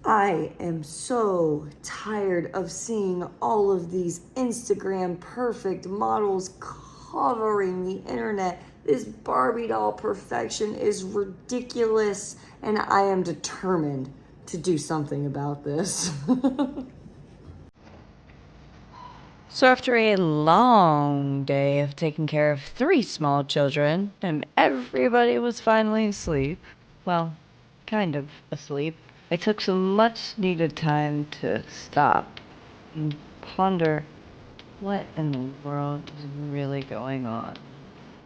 I am so tired of seeing all of these Instagram perfect models covering the internet. This Barbie doll perfection is ridiculous, and I am determined to do something about this. So, after a long day of taking care of 3 small children, and everybody was finally asleep, well, kind of asleep, I took some much needed time to stop and ponder what in the world is really going on.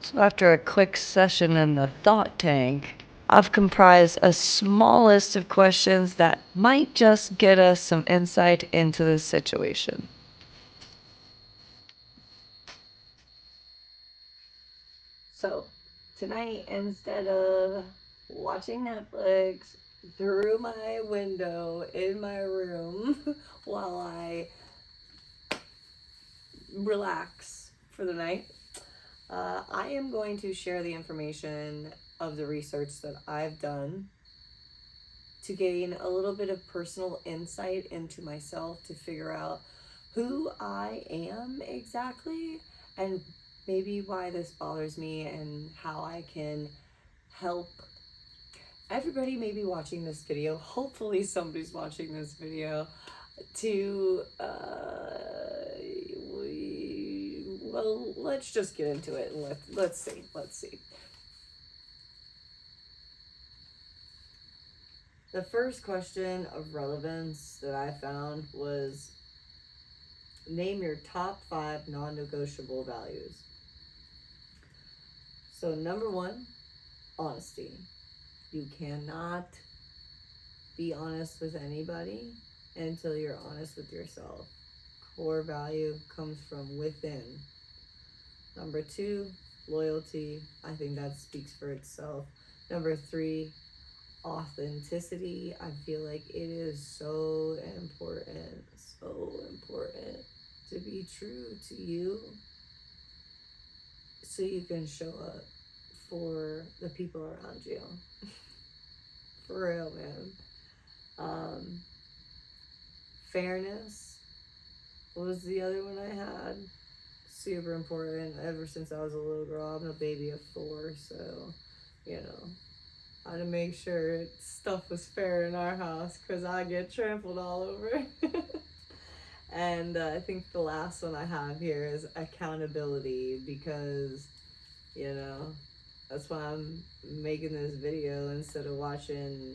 So, after a quick session in the thought tank, I've comprised a small list of questions that might just get us some insight into the situation. So, tonight, instead of watching Netflix through my window in my room while I relax for the night, I am going to share the information of the research that I've done to gain a little bit of personal insight into myself to figure out who I am exactly and maybe why this bothers me and how I can help everybody maybe watching this video. Hopefully somebody's watching this video to well, let's just get into it and let's see. The first question of relevance that I found was name your top 5 non-negotiable values. So number 1, honesty. You cannot be honest with anybody until you're honest with yourself. Core value comes from within. Number 2, loyalty. I think that speaks for itself. Number 3, authenticity. I feel like it is so important to be true to you so you can show up for the people around you. For real, man. Fairness was the other one I had. Super important. Ever since I was a little girl, I'm a baby of 4, so you know, I had to make sure stuff was fair in our house because I get trampled all over. And I think the last one I have here is accountability because, you know, that's why I'm making this video instead of watching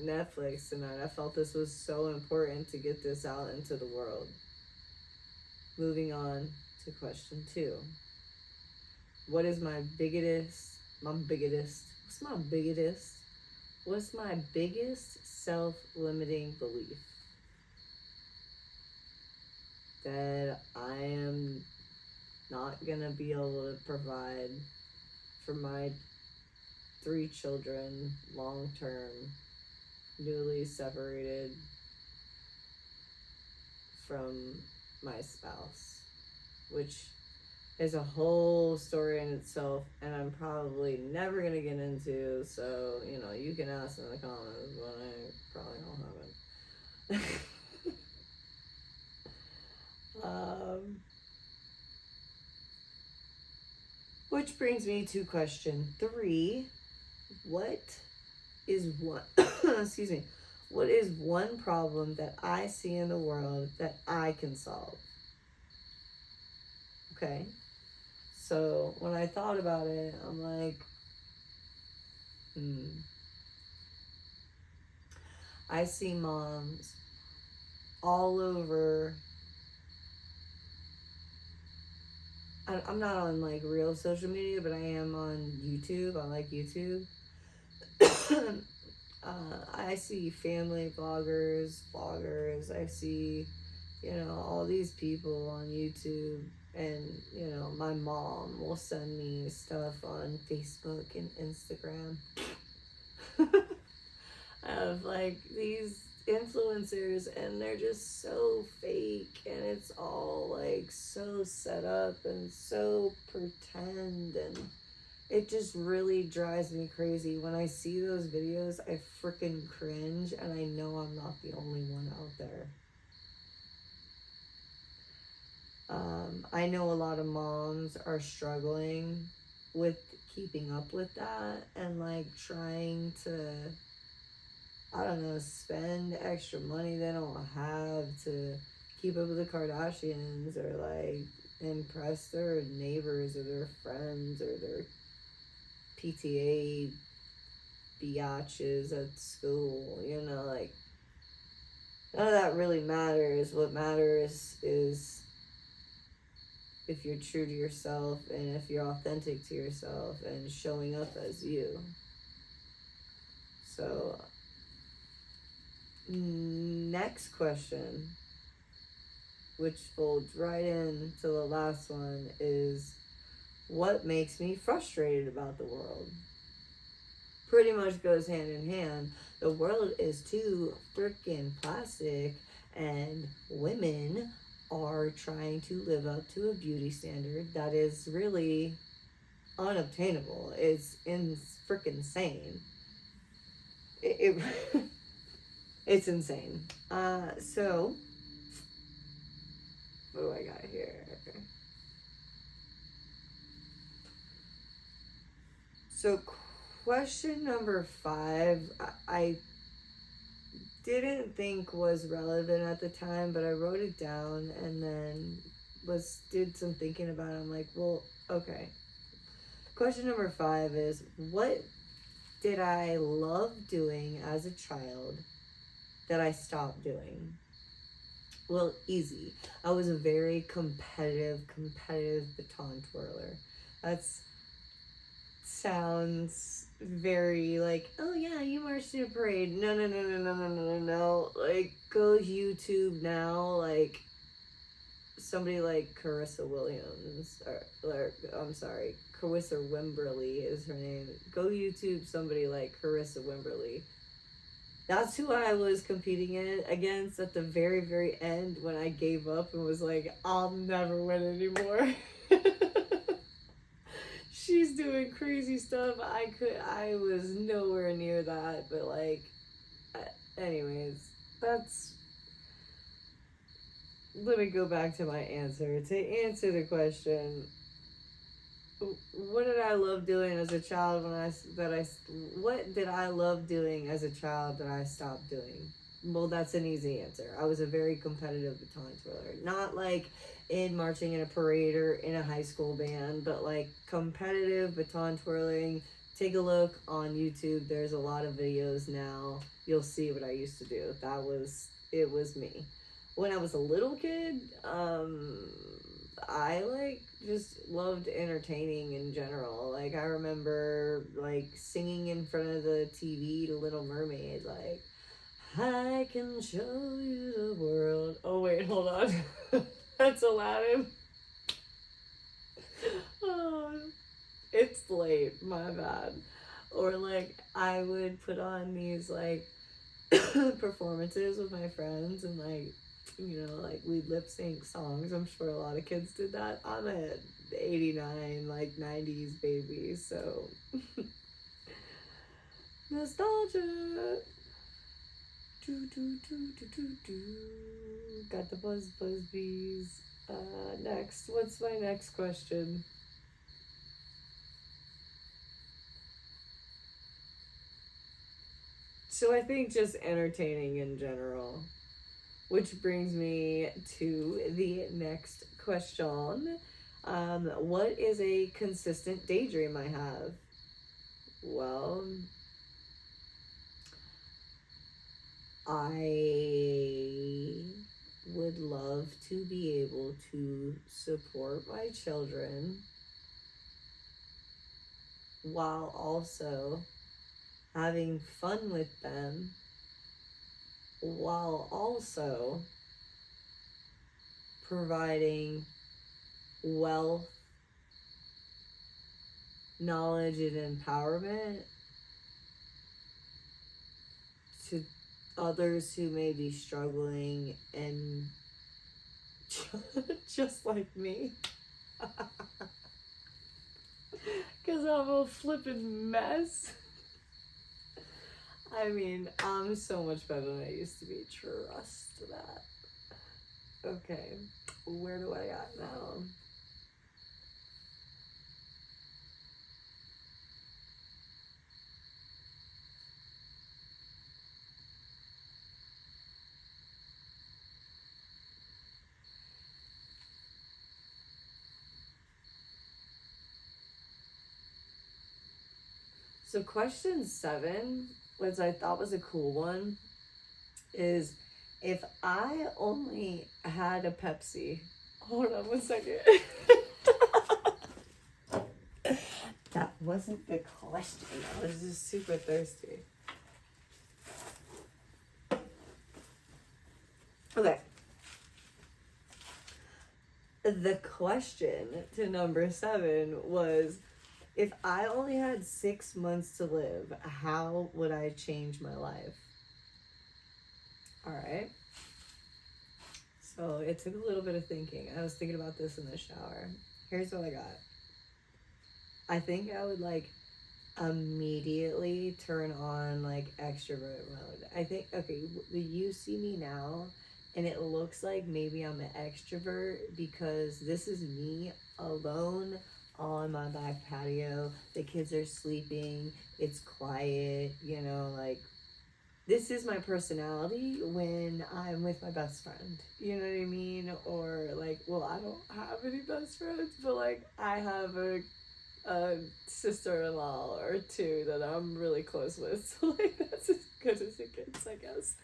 Netflix tonight. I felt this was so important to get this out into the world. Moving on to question 2. What is my biggest? What's my biggest self-limiting belief? That I am not gonna be able to provide for my 3 children long term, newly separated from my spouse, which is a whole story in itself, and I'm probably never gonna get into. So you know, you can ask in the comments, but I probably don't have it. Which brings me to question 3. What is one excuse me, what is one problem that I see in the world that I can solve? Okay. So when I thought about it, I'm like, I see moms all over. I'm not on like real social media, but I am on YouTube. I like YouTube. I see family vloggers. I see, you know, all these people on YouTube. And, you know, my mom will send me stuff on Facebook and Instagram of like these influencers, and they're just so fake, and it's all like so set up and so pretend, and it just really drives me crazy. When I see those videos, I freaking cringe, and I know I'm not the only one out there. I know a lot of moms are struggling with keeping up with that and like trying to, I don't know, spend extra money they don't have to keep up with the Kardashians or like impress their neighbors or their friends or their PTA biatches at school, you know, like none of that really matters. What matters is if you're true to yourself and if you're authentic to yourself and showing up as you. So, next question, which folds right into the last one, is what makes me frustrated about the world? Pretty much goes hand in hand. The world is too freaking plastic, and women are trying to live up to a beauty standard that is really unobtainable. It's freaking insane. It's insane. So what do I got here? So question number 5, I didn't think was relevant at the time, but I wrote it down and then did some thinking about it. I'm like, well, okay. Question number 5 is, what did I love doing as a child that I stopped doing? Well, easy. I was a very competitive baton twirler. That's sounds very like, oh yeah, you marched in a parade. No. Like, go YouTube now. Like, somebody like Carissa Williams, or I'm sorry, Carissa Wimberly is her name. Go YouTube somebody like Carissa Wimberly. That's who I was competing against at the very, very end when I gave up and was like, I'll never win anymore. She's doing crazy stuff. I was nowhere near that, but like, anyways, let me go back to my answer. To answer the question, what did I love doing as a child what did I love doing as a child that I stopped doing? Well, that's an easy answer. I was a very competitive baton twirler. Not like in marching in a parade or in a high school band, but like competitive baton twirling. Take a look on YouTube. There's a lot of videos now. You'll see what I used to do. It was me. When I was a little kid, I like just loved entertaining in general. Like, I remember like singing in front of the TV to Little Mermaid, like, I can show you the world. Oh wait, hold on. That's Aladdin. Oh, it's late, my bad. Or like, I would put on these like performances with my friends and like, you know, like we'd lip sync songs. I'm sure a lot of kids did that. I'm a 89, like 90s baby, so nostalgia. Got the buzz bees. Next, what's my next question? So I think just entertaining in general. Which brings me to the next question. What is a consistent daydream I have? Well, I would love to be able to support my children while also having fun with them, while also providing wealth, knowledge, and empowerment to others who may be struggling and just like me. Because I'm a flippin' mess. I mean, I'm so much better than I used to be. Trust that. Okay, where do I got now? So question 7, which I thought was a cool one, is if I only had a Pepsi. Hold on 1 second. That wasn't the question. I was just super thirsty. Okay. The question to number 7 was, if I only had 6 months to live, how would I change my life? All right. So it took a little bit of thinking. I was thinking about this in the shower. Here's what I got. I think I would like immediately turn on like extrovert mode. I think, okay, you see me now and it looks like maybe I'm an extrovert because this is me alone on my back patio. The kids are sleeping. It's quiet, you know, like this is my personality when I'm with my best friend. You know what I mean? Or like, well, I don't have any best friends, but like I have a sister-in-law or two that I'm really close with. So like that's as good as it gets, I guess.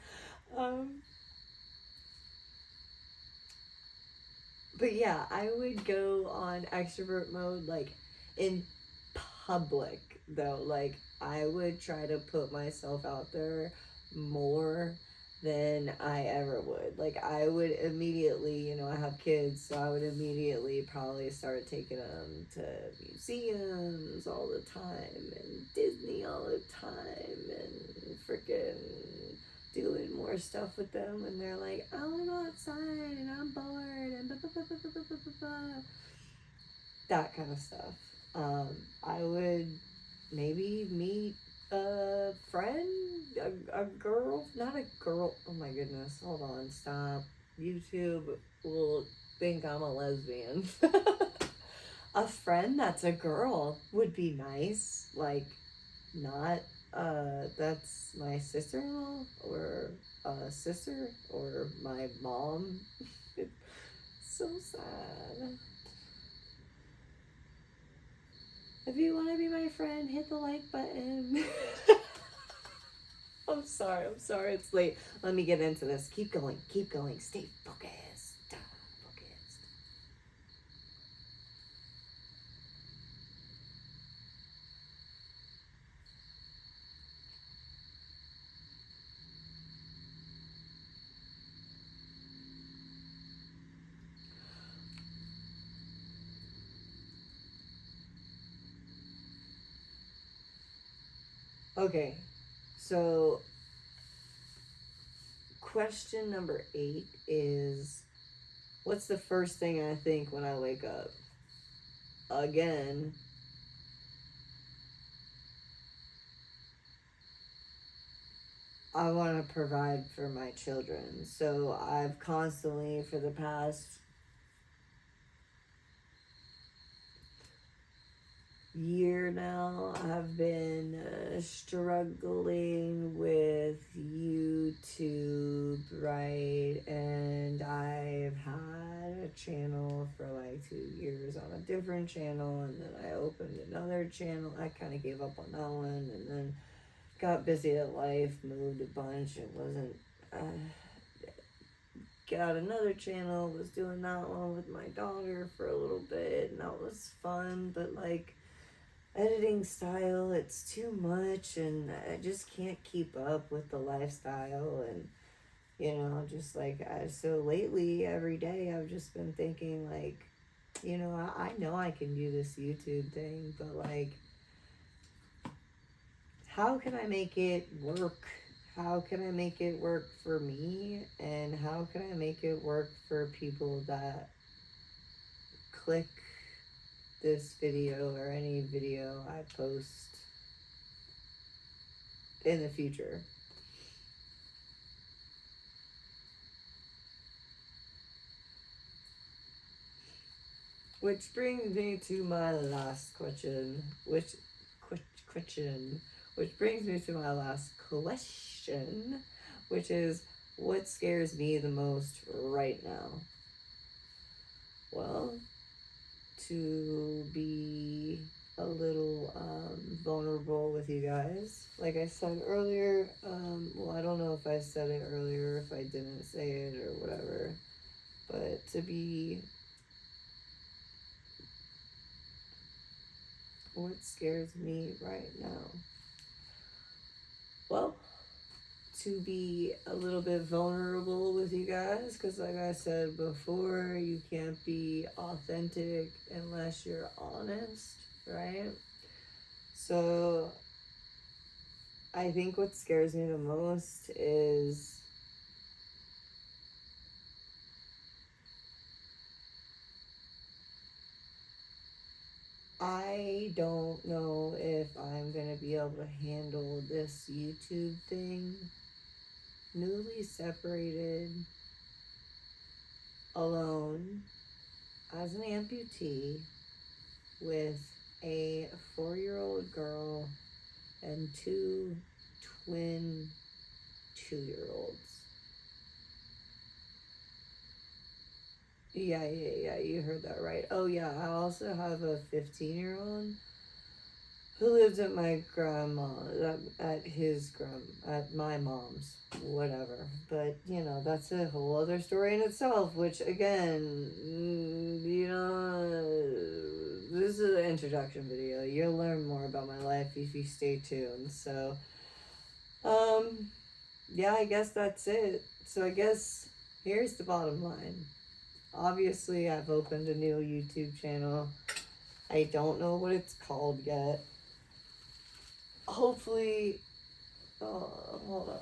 But yeah, I would go on extrovert mode like in public though. Like I would try to put myself out there more than I ever would. Like I would immediately, you know, I have kids, so I would immediately probably start taking them to museums all the time and Disney all the time and freaking doing more stuff with them when they're like, I want to go outside and I'm bored and blah, blah, blah, blah, blah, blah, blah, blah. That kind of stuff. I would maybe meet a friend, a girl, not a girl. Oh my goodness, hold on, stop. YouTube will think I'm a lesbian. A friend that's a girl would be nice. Like, not, that's my sister-in-law or a sister or my mom. It's so sad. If you want to be my friend, hit the like button. I'm sorry, it's late. Let me get into this. Keep going, stay focused. Focused. Okay, so question number 8 is, what's the first thing I think when I wake up? Again, I want to provide for my children. So I've constantly, for the past year now, I've been struggling with YouTube, right? And I've had a channel for like 2 years on a different channel, and then I opened another channel. I kind of gave up on that one, and then got busy at life, moved a bunch. It wasn't. Got another channel, was doing that one with my daughter for a little bit, and that was fun, but like editing style, it's too much, and I just can't keep up with the lifestyle, and you know, just like so lately every day I've just been thinking like, you know, I know I can do this YouTube thing, but like, how can I make it work? How can I make it work for me? And how can I make it work for people that click this video or any video I post in the future. Which brings me to my last question, which brings me to my last question, which is, what scares me the most right now? Well, to be a little vulnerable with you guys. Like I said earlier, well, I don't know if I said it earlier, if I didn't say it or whatever, but to be, what scares me right now? Well, to be a little bit vulnerable with you guys, because like I said before, you can't be authentic unless you're honest, right? So I think what scares me the most is I don't know if I'm gonna be able to handle this YouTube thing. Newly separated, alone, as an amputee, with a 4-year-old girl and 2 twin 2-year-olds. Yeah, you heard that right. Oh yeah, I also have a 15-year-old who lives at my grandma, at my mom's, whatever. But, you know, that's a whole other story in itself, which, again, you know, this is an introduction video. You'll learn more about my life if you stay tuned. So, yeah, I guess that's it. So I guess here's the bottom line. Obviously, I've opened a new YouTube channel. I don't know what it's called yet. Hopefully, hold on.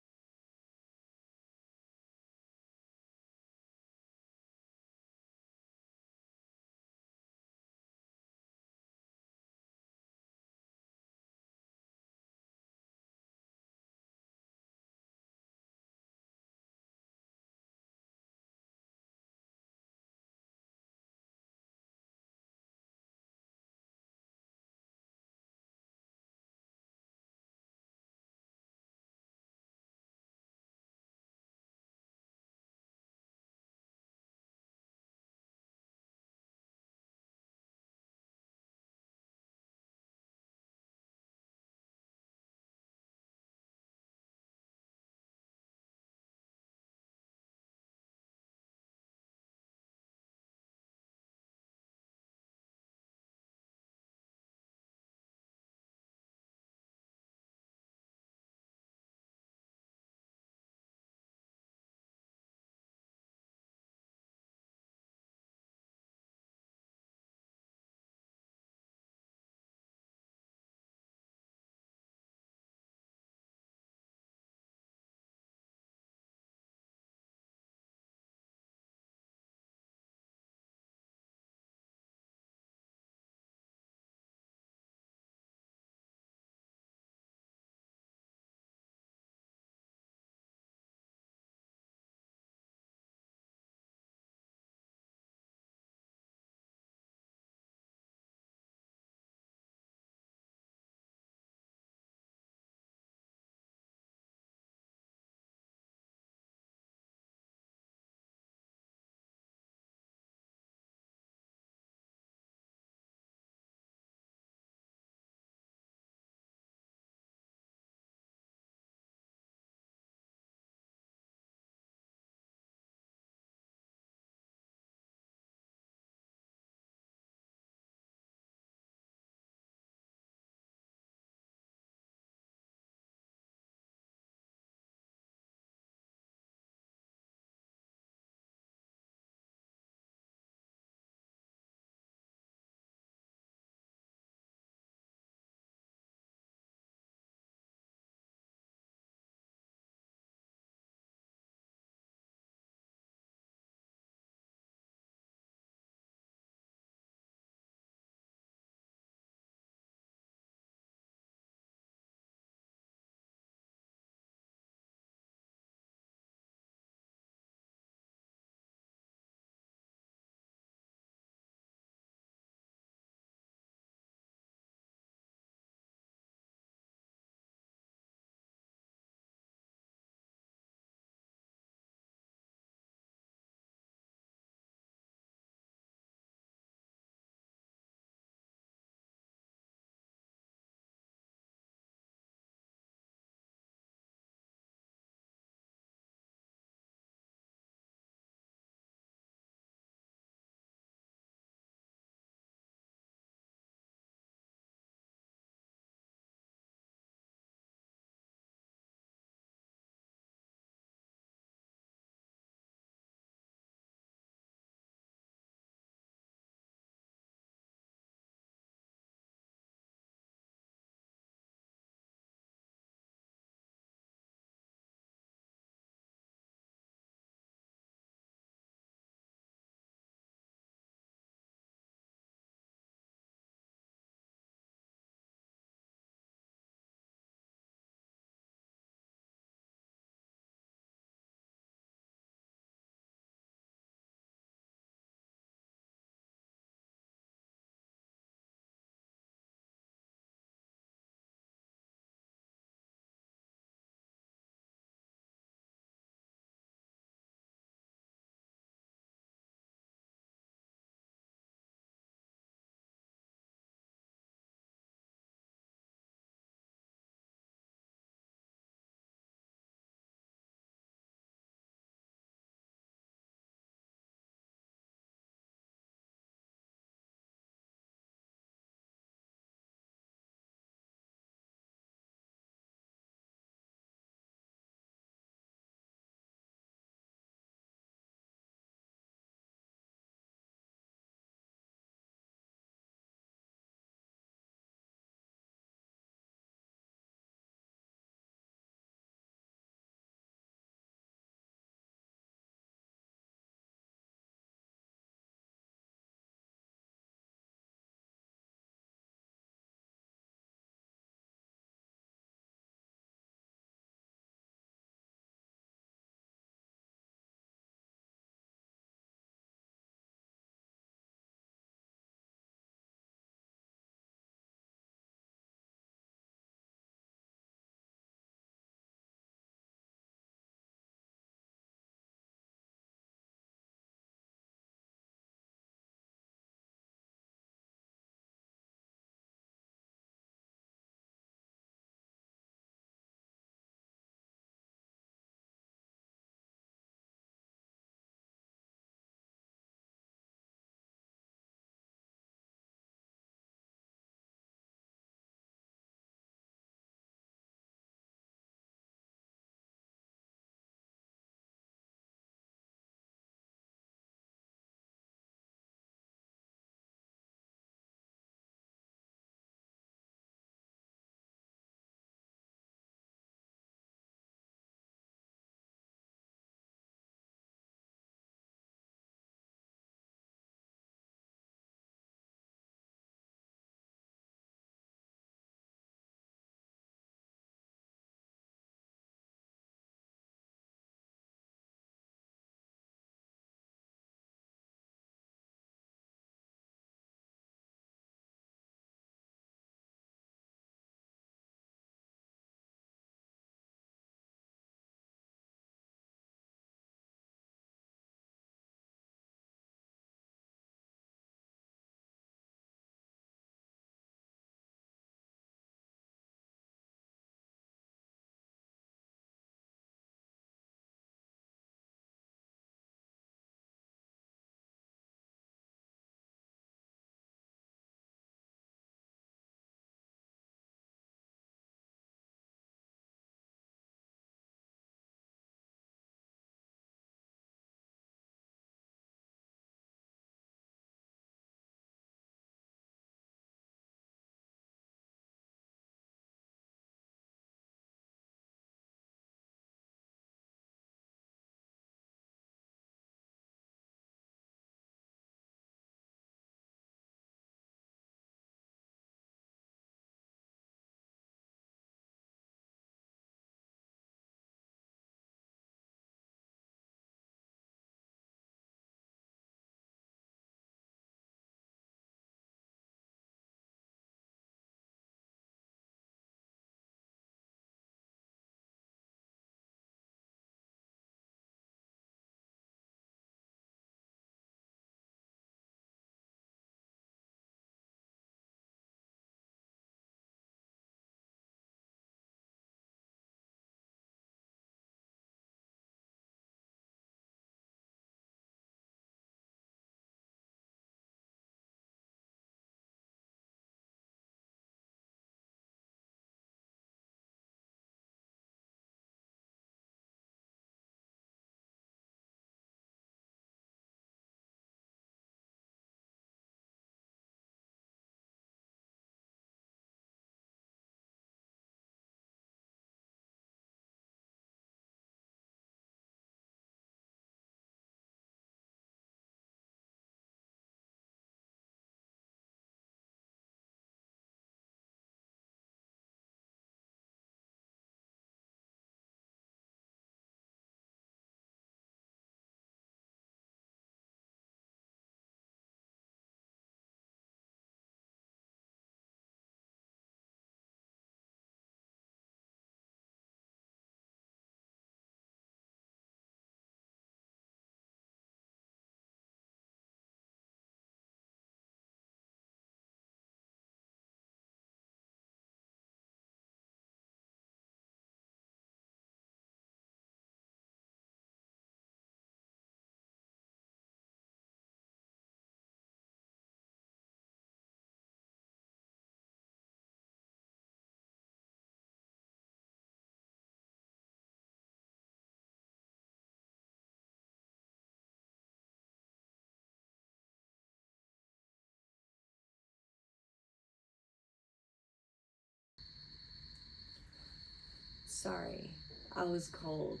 Sorry, I was cold.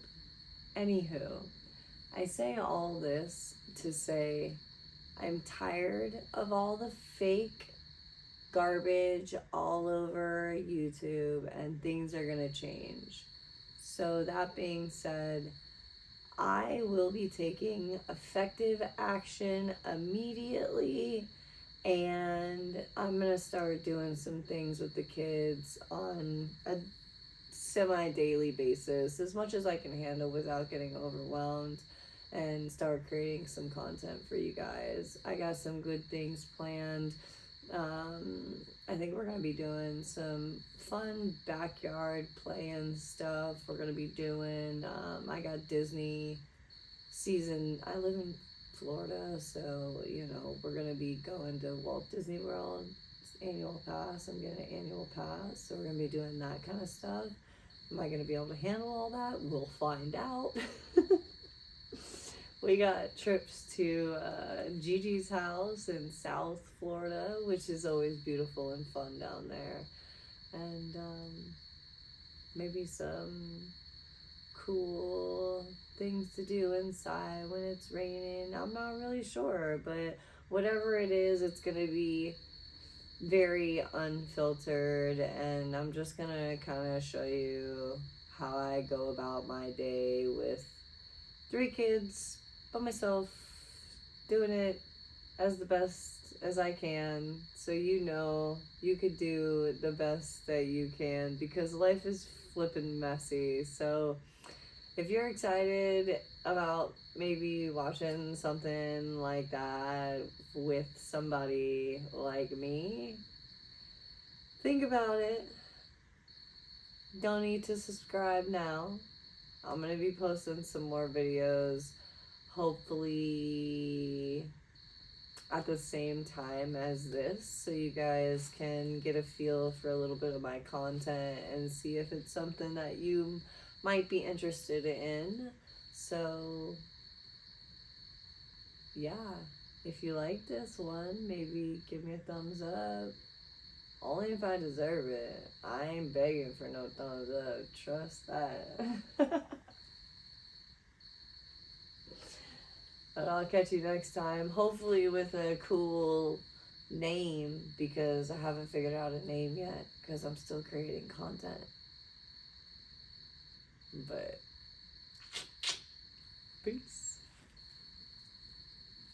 Anywho, I say all this to say I'm tired of all the fake garbage all over YouTube, and things are gonna change. So, that being said, I will be taking effective action immediately, and I'm gonna start doing some things with the kids on a semi daily basis, as much as I can handle without getting overwhelmed, and start creating some content for you guys. I got some good things planned. I think we're gonna be doing some fun backyard playing stuff. We're gonna be doing, I got Disney season. I live in Florida, so we're gonna be going to Walt Disney World. It's annual pass. I'm getting an annual pass, so we're gonna be doing that kind of stuff. Am I gonna be able to handle all that? We'll find out. We got trips to Gigi's house in South Florida, which is always beautiful and fun down there. And maybe some cool things to do inside when it's raining. I'm not really sure, but whatever it is, it's going to be very unfiltered, and I'm just going to kind of show you how I go about my day with 3 kids by myself, doing it as the best as I can, so you could do the best that you can, because life is flippin' messy. So if you're excited about maybe watching something like that with somebody like me, think about it. Don't need to subscribe now. I'm gonna be posting some more videos, hopefully at the same time as this, so you guys can get a feel for a little bit of my content and see if it's something that you might be interested in. So yeah, if you like this one, maybe give me a thumbs up. Only if I deserve it. I ain't begging for no thumbs up, trust that. But I'll catch you next time, hopefully with a cool name, because I haven't figured out a name yet, because I'm still creating content. But peace.